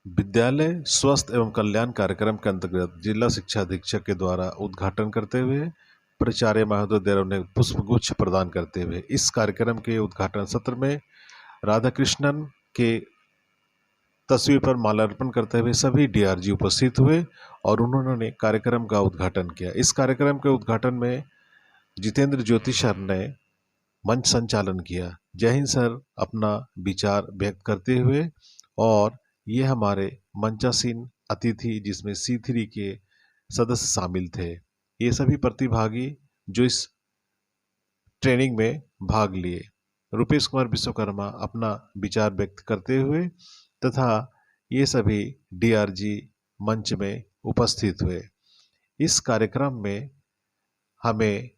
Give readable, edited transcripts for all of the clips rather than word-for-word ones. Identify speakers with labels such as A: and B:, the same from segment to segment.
A: विद्यालय स्वस्थ एवं कल्याण कार्यक्रम के अंतर्गत जिला शिक्षा अधीक्षक के द्वारा उद्घाटन करते हुए प्राचार्य महोदय ने पुष्पगुच्छ प्रदान करते हुए इस कार्यक्रम के उद्घाटन सत्र में राधाकृष्णन के तस्वीर पर माल्यार्पण करते हुए सभी डीआरजी उपस्थित हुए और उन्होंने कार्यक्रम का उद्घाटन किया। इस कार्यक्रम के उद्घाटन में जितेंद्र ज्योति सर ने मंच संचालन किया। जय हिंद सर अपना विचार व्यक्त करते हुए, और ये हमारे मंचासीन अतिथि जिसमें C3 के सदस्य शामिल थे, ये सभी प्रतिभागी जो इस ट्रेनिंग में भाग लिए। रुपेश कुमार विश्वकर्मा अपना विचार व्यक्त करते हुए तथा ये सभी डीआरजी मंच में उपस्थित हुए। इस कार्यक्रम में हमें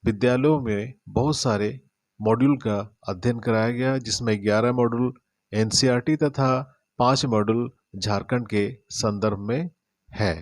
A: विद्यालयों में बहुत सारे मॉड्यूल का अध्ययन कराया गया, जिसमें 11 मॉड्यूल एनसीईआरटी तथा 5 मॉड्यूल झारखंड के संदर्भ में है।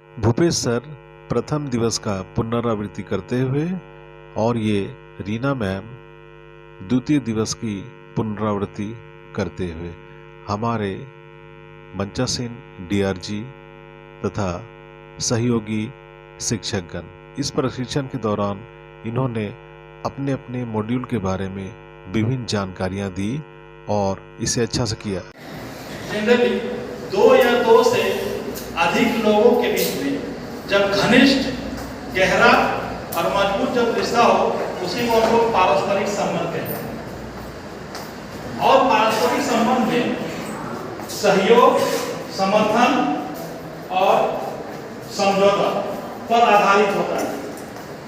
A: भूपेश सर प्रथम दिवस का पुनरावृत्ति करते हुए और ये रीना मैम द्वितीय दिवस की पुनरावृत्ति करते हुए हमारे मंचासीन डीआरजी तथा सहयोगी शिक्षकगण इस प्रशिक्षण के दौरान इन्होंने अपने अपने मॉड्यूल के बारे में विभिन्न जानकारियां दी और इसे अच्छा से किया।
B: जनरली 2 या 2 से अधिक लोगों के बीच में जब घनिष्ठ, गहरा और मजबूत जब रिश्ता हो उसी को हम लोग पारस्परिक संबंध कहते हैं। और पारस्परिक संबंध में सहयोग, समर्थन और समझौता पर आधारित होता है।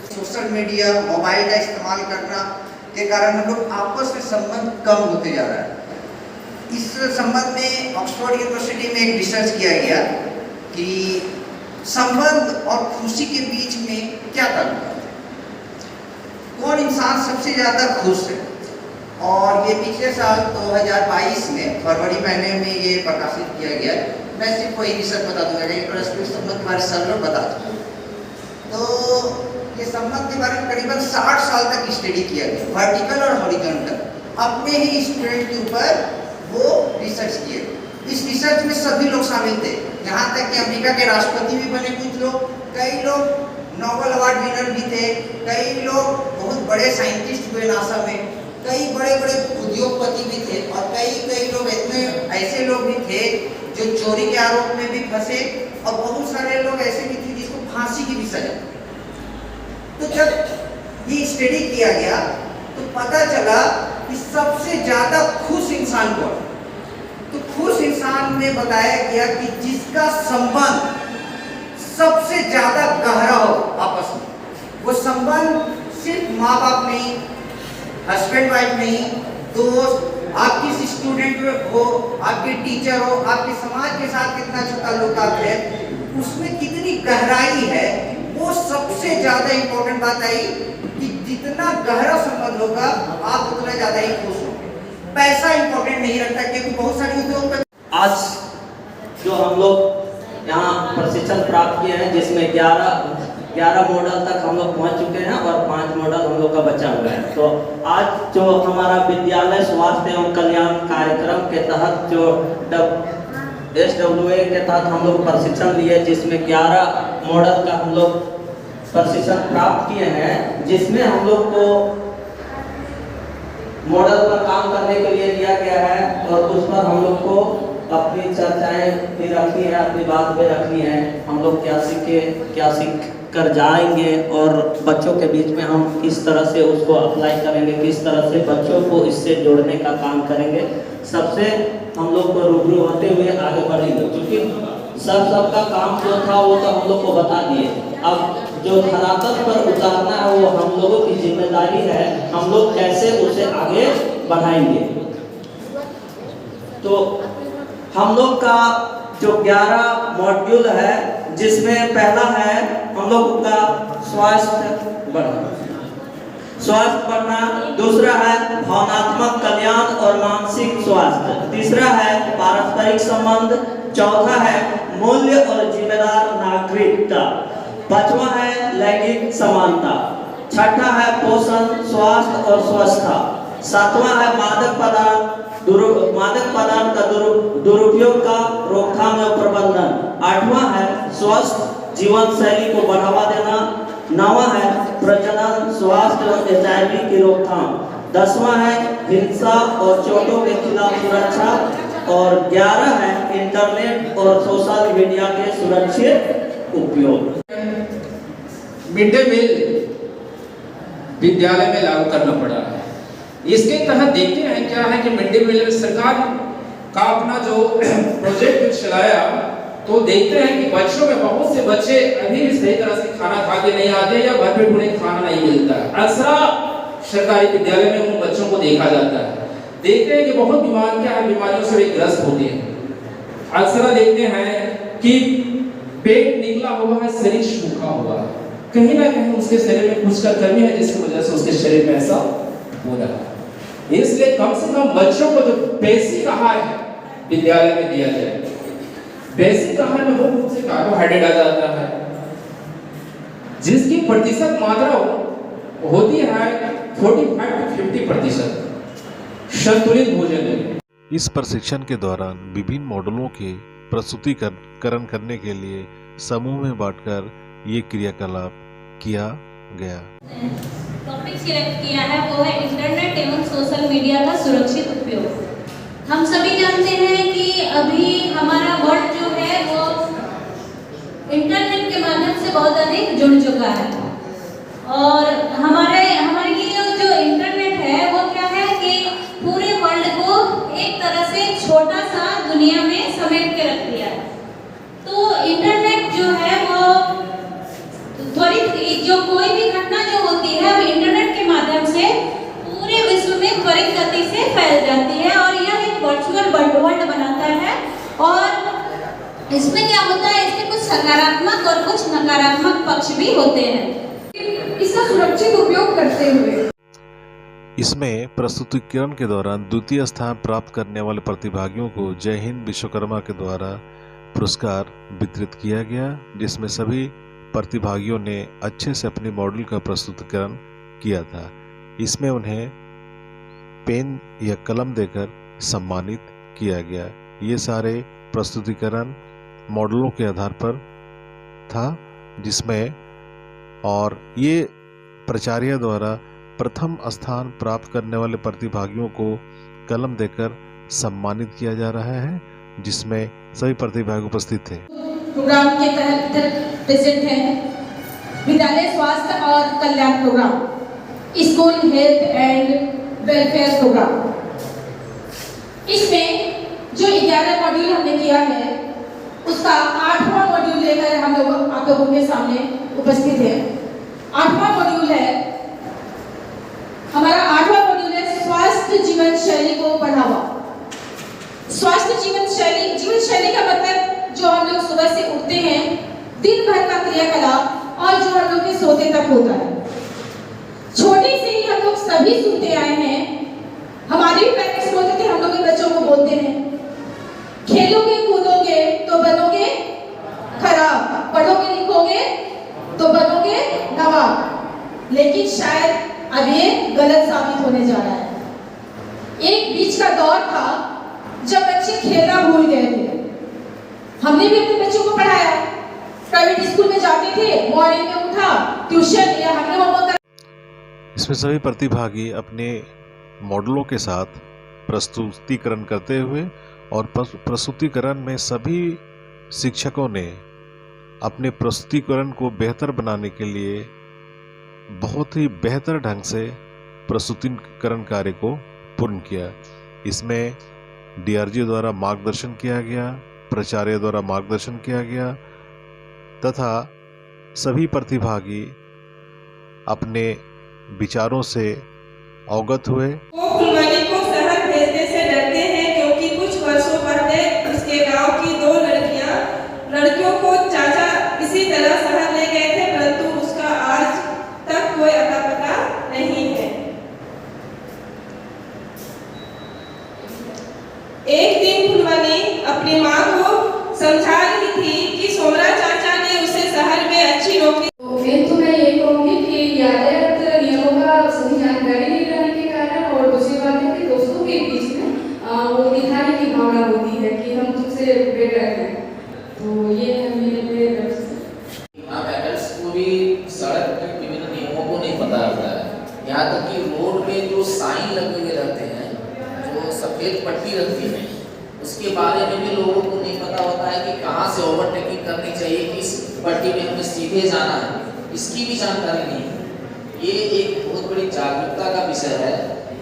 C: सोशल मीडिया, मोबाइल का इस्तेमाल करना के कारण हम लोग आपस में संबंध कम होते जा रहा है। इस संबंध में ऑक्सफोर्ड यूनिवर्सिटी में एक रिसर्च किया गया कि संबंध और खुशी के बीच में क्या ताल्लुक है, कौन इंसान सबसे ज़्यादा खुश है। और ये पिछले साल 2022 में फरवरी महीने में ये प्रकाशित किया गया। मैं सिर्फ कोई रिसर्च बता दूंगा, लेकिन परस्पर संबंध के बारे में सर लोग बता दूंगा। तो ये संबंध के बारे में करीबन 60 साल तक स्टडी किया गया, वर्टिकल और हॉरिजॉन्टल, अपने ही स्टूडेंट के ऊपर वो रिसर्च किए। इस रिसर्च में सभी लोग शामिल थे, यहाँ तक कि अमेरिका के राष्ट्रपति भी बने कुछ लोग, कई लोग नोबेल अवार्ड विनर भी थे, कई लोग बहुत बड़े साइंटिस्ट हुए नासा में, कई बड़े बड़े उद्योगपति भी थे, और कई लोग इतने ऐसे लोग भी थे जो चोरी के आरोप में भी फंसे, और बहुत सारे लोग ऐसे भी थे जिसको फांसी की भी सजा। तो जब ये स्टडी किया गया तो पता चला कि सबसे ज्यादा खुश इंसान कौन। तो खुश इंसान में बताया गया कि जिसका संबंध सबसे ज्यादा गहरा हो आपस में, वो संबंध सिर्फ माँ बाप नहीं, हस्बैंड वाइफ नहीं, दोस्त, आप किसी स्टूडेंट हो, आपके टीचर हो, आपके समाज के साथ कितना अच्छा ताल्लुकात है, उसमें कितनी गहराई है, वो सबसे ज्यादा इंपॉर्टेंट बात आई कि जितना गहरा संबंध होगा आप उतना ज्यादा ही खुश होंगे। पैसा इंपॉर्टेंट नहीं रखता, क्योंकि बहुत सारे उद्योग
D: आज जो हम लोग यहाँ प्रशिक्षण प्राप्त किए हैं, जिसमें 11 मॉडल तक हम लोग पहुँच चुके हैं और 5 मॉडल हम लोग का बचा हुआ है। तो आज जो हमारा विद्यालय स्वास्थ्य एवं कल्याण कार्यक्रम के तहत जो SWA के तहत हम लोग प्रशिक्षण लिए, जिसमें 11 मॉडल का हम लोग प्रशिक्षण प्राप्त किए हैं, जिसमें हम लोग को मॉडल पर काम करने के लिए लिया गया है और उस पर हम लोग को अपनी चर्चाएं भी रखनी है, अपनी बात भी रखनी है। हम लोग क्या सीख कर जाएंगे और बच्चों के बीच में हम किस तरह से उसको अप्लाई करेंगे, किस तरह से बच्चों को इससे जोड़ने का काम करेंगे, सबसे हम लोग को रूबरू होते हुए आगे बढ़ेंगे। क्योंकि सबका काम जो था वो तो हम लोग को बता दिए, अब जो धरातल पर उतारना है वो हम लोगों की जिम्मेदारी है, हम लोग कैसे उसे आगे बढ़ाएंगे। तो हम लोग का जो 11 मॉड्यूल है, जिसमें पहला है हम लोग का स्वास्थ्य बढ़ना, दूसरा है भावनात्मक कल्याण और मानसिक स्वास्थ्य, तीसरा है पारस्परिक संबंध, चौथा है मूल्य और जिम्मेदार नागरिकता, पांचवा है लैंगिक समानता, छठा है पोषण, स्वास्थ्य और स्वच्छता, सातवां है मादक पदार्थ का दुरुपयोग का रोकथाम और प्रबंधन, आठवां है स्वस्थ जीवन शैली को बढ़ावा देना, नौवां है प्रजनन स्वास्थ्य और HIV की रोकथाम, 10वां है हिंसा और चोटों के खिलाफ सुरक्षा, और 11 है इंटरनेट और सोशल मीडिया के सुरक्षित उपयोग।
E: मिड डे मील विद्यालय में लागू करना पड़ा है। इसके तहत देखते हैं क्या है कि मिड डे मील में सरकार का अपना जो प्रोजेक्ट चलाया, तो देखते हैं कि बच्चों में बहुत से बच्चे अभी भी सही तरह से खाना खा के नहीं आते या घर पे उन्हें खाना नहीं मिलता है। अक्सर सरकारी विद्यालय में उन बच्चों को देखा जाता है। देखते हैं कि बहुत बीमारियों से वे ग्रस्त होते हैं। अक्सर देखते हैं कि पेट निकला हुआ है, शरीर सूखा हुआ है, कहीं ना कहीं उसके शरीर में कुछ का कमी है, जिसकी वजह से उसके शरीर में ऐसा हो रहा है। इसलिए कम से कम बच्चों को जो बेसिक आहार है विद्यालय में दिया जाए। बेसिक आहार में मुख्य रूप से कार्बोहाइड्रेट आ जाता है, जिसकी प्रतिशत मात्रा होती है 45 से 50% संतुलित भोजन में।
A: इस प्रशिक्षण के दौरान विभिन्न मॉडलों के प्रस्तुतिकरण करने के लिए समूह में बांटकर ये क्रियाकलाप किया गया।
F: टॉपिक सिलेक्ट किया है वो है इंटरनेट एवं सोशल मीडिया का सुरक्षित उपयोग। हम सभी जानते हैं कि अभी हमारा वर्ल्ड जो है वो इंटरनेट के माध्यम से बहुत अधिक जुड़ चुका है, और हमारे लिए जो इंटरनेट है वो क्या है कि पूरे वर्ल्ड को एक तरह से छोटा सा दुनिया में समेट के रख दिया है। तो इंटरनेट जो है वो त्वरित, जो कोई भी घटना जो होती है वो इंटरनेट के माध्यम से पूरे विश्व में त्वरित गति से फैल जाती है, और यह एक वर्चुअल वर्ल्ड बनाता है। और इसमें क्या होता है, इसके कुछ सकारात्मक और कुछ नकारात्मक पक्ष भी होते हैं। इसका सुरक्षित उपयोग करते हुए
A: इसमें प्रस्तुतिकरण के दौरान द्वितीय स्थान प्राप्त करने वाले प्रतिभागियों को जय हिंद विश्वकर्मा के द्वारा पुरस्कार वितरित किया गया, जिसमें सभी प्रतिभागियों ने अच्छे से अपने मॉडल का प्रस्तुतिकरण किया था। इसमें उन्हें पेन या कलम देकर सम्मानित किया गया। ये सारे प्रस्तुतिकरण मॉडलों के आधार पर था, जिसमें और ये प्राचार्य द्वारा प्रथम स्थान प्राप्त करने वाले प्रतिभागियों को कलम देकर सम्मानित किया जा रहा है, जिसमें सभी प्रतिभागी उपस्थित थे।
G: प्रोग्राम के तहत प्रेजेंट है विद्यालय स्वास्थ्य और कल्याण programme, school health and welfare programme. इसमें जो 11 मॉड्यूल हमने किया है उसका 8वां मॉड्यूल लेकर हम लोग आप लोगों के सामने उपस्थित है। 8वां मॉड्यूल है हमारा 8वां मॉड्यूल है स्वास्थ्य जीवन शैली को बढ़ावा। स्वास्थ्य जीवन शैली का मतलब जो हम लोग सुबह से उठते हैं, दिन भर का क्रियाकलाप और जो हम लोग के सोते तक होता है। छोटे से ही हम लोग सभी सुनते आए हैं, हमारे भी पेरेंट्स बोलते थे, हम लोग के बच्चों को बोलते हैं, खेलोगे कूदोगे तो बनोगे खराब, पढ़ोगे लिखोगे तो बनोगे नवाब। लेकिन शायद अब ये गलत साबित होने जा रहा है। एक बीच का दौर था जब बच्चे खेलना भूल गए थे। हमने भी अपने बच्चों को पढ़ाया, प्राइवेट स्कूल में जाते थे, मॉर्निंग में उठा ट्यूशन या हमने होमवर्क।
A: इसमें सभी प्रतिभागी अपने मॉडलों के साथ प्रस्तुतिकरण करते हुए और प्रस्तुतिकरण में सभी शिक्षकों ने अपने प्रस्तुतिकरण को बेहतर बनाने के लिए बहुत ही बेहतर ढंग से प्रस्तुतिकरण कार्य को पूर्ण किया। इसमें डीआरजी द्वारा मार्गदर्शन किया गया, प्राचार्य द्वारा मार्गदर्शन किया गया तथा सभी प्रतिभागी अपने विचारों से अवगत हुए।
H: वो फुलवारी को शहर भेजने से डरते हैं क्योंकि कुछ वर्षों पहले उसके गांव की 2 लड़कियों को चाचा इसी तरह शहर ले गए थे, परंतु उसका आज तक कोई अता पता नहीं है। एक दिन फुलवारी अपनी माँ को समझा रही थी कि सोमरा चाचा ने उसे शहर में अच्छी नौकरी।
I: तो मैं ये कहूँगी कि यातायात नियमों का सही जानकारी नहीं रहने के कारण, और दूसरी बात है कि दोस्तों के बीच में वो दिखाने की भावना होती है कि हम तुमसे बेटर हैं। तो ये है मेरे तरफ से।
D: पेरेंट्स को भी सड़क के विभिन्न नियमों को नहीं पता होता है। यहाँ तक कि रोड पे जो साइन लगे हुए रहते हैं, जो सफेद पट्टी रहती है, उसके बारे में भी लोगों को नहीं पता होता है कि कहाँ से ओवरटेकिंग करनी चाहिए, किस पट्टी में हमें सीधे जाना है, इसकी भी जानकारी नहीं है। ये एक बहुत बड़ी जागरूकता का विषय है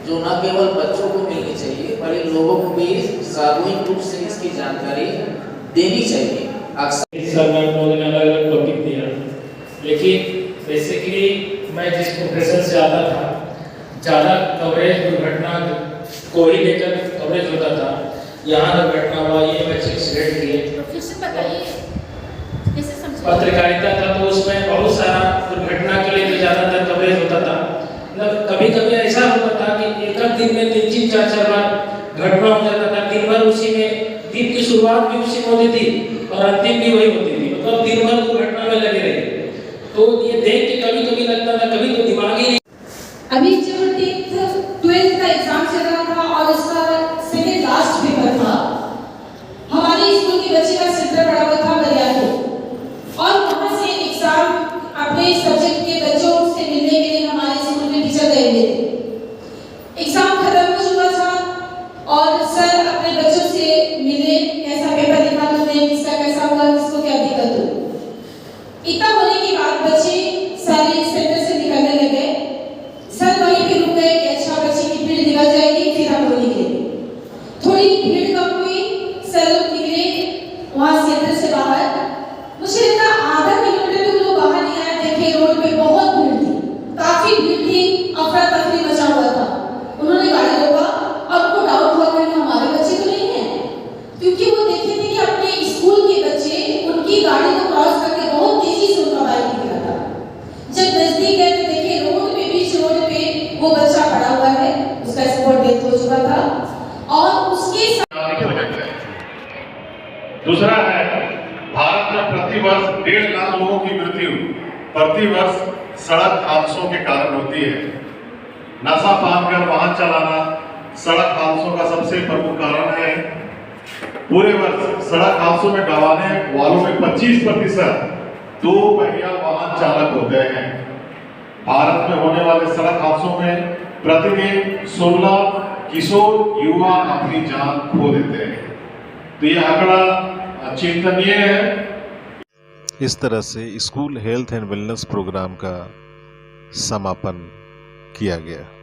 D: जो न केवल बच्चों को मिलनी चाहिए, बड़े लोगों को भी सार्वजनिक रूप से इसकी जानकारी देनी चाहिए। अक्सर
J: सरकार ने अलग-अलग टॉपिक दिया, लेकिन बेसिकली मैं जिस प्रोफेशन से आता था, ज़्यादा कवरेज दुर्घटना को ही लेकर कवरेज होता था। यहाँ दुर्घटना हुआ, ये बच्चे एक्सीडेंट किए, पत्रकारिता था तो उसमें बहुत सारा दुर्घटना के लिए तो ज़्यादातर कवरेज होता था। मतलब कभी कभी ऐसा होता था कि एक दिन में 3-3, 4-4 बार घटना हो जाता था। दिन भर उसी में, दिन की शुरुआत भी उसी में होती थी और अंतिम भी वही होती थी, मतलब दिन भर दुर्घटना में लगे रहे। तो ये देख के कभी कभी लगता था, कभी तो दिमाग ही नहीं।
G: अभी जो 12th का एग्जाम चल रहा था और उसका सेकंड लास्ट पेपर था, हमारे स्कूल की बच्ची का सेंटर पड़ा हुआ था बरियारपुर, और वहाँ से एग्जाम अपने सब्जेक्ट के बच्चों से मिलने के लिए हमारे स्कूल में टीचर गए हुए थे। एग्जाम खत्म हो चुका था और सर अपने बच्चों से मिले, कैसा पेपर लिखा तुमने, किसका कैसा हुआ, किसको क्या दिक्कत हुई। इतना होने के बाद बच्चे सारे सेंटर से निकलने लगे। सर वहीं पे रुक गए कि अच्छा बच्चे की भीड़ निकल जाएगी, फिर हम लोग निकले। थोड़ी भीड़ कम हुई, सर लोग निकले वहाँ सेंटर से बाहर। मुझे लगा आधा किलोमीटर भी लोग बाहर नहीं आए, देखे रोड पे बहुत भीड़ थी, काफी भीड़ थी, अफरा तफरी मचा हुआ था। उन्होंने गाड़ी रोका और उनको डाउट हुआ कि हमारे बच्चे तो नहीं है, क्योंकि वो देखे थे कि अपने स्कूल के बच्चे उनकी गाड़ी को क्रॉस करके बहुत तेजी से उनका बाइक निकला था। जब नजदीक गए तो देखे रोड पे, बीच रोड पे वो बच्चा पड़ा हुआ है, उसका स्पॉट डेथ हो चुका था और उसके
K: दूसरा है भारत में प्रतिवर्ष 1.5 लाख लोगों की मृत्यु प्रतिवर्ष सड़क हादसों के कारण होती है। नशा पान कर वाहन चलाना सड़क हादसों का सबसे प्रमुख कारण है। पूरे वर्ष सड़क हादसों में गंवाने वालों में 25% 2 पहिया वाहन चालक होते हैं। भारत में होने वाले सड़क हादसों में प्रतिदिन 16 किशोर युवा अपनी जान खो देते हैं। तो यह आंकड़ा चिंतनीय है।
A: इस तरह से school health and wellness programme का समापन किया गया।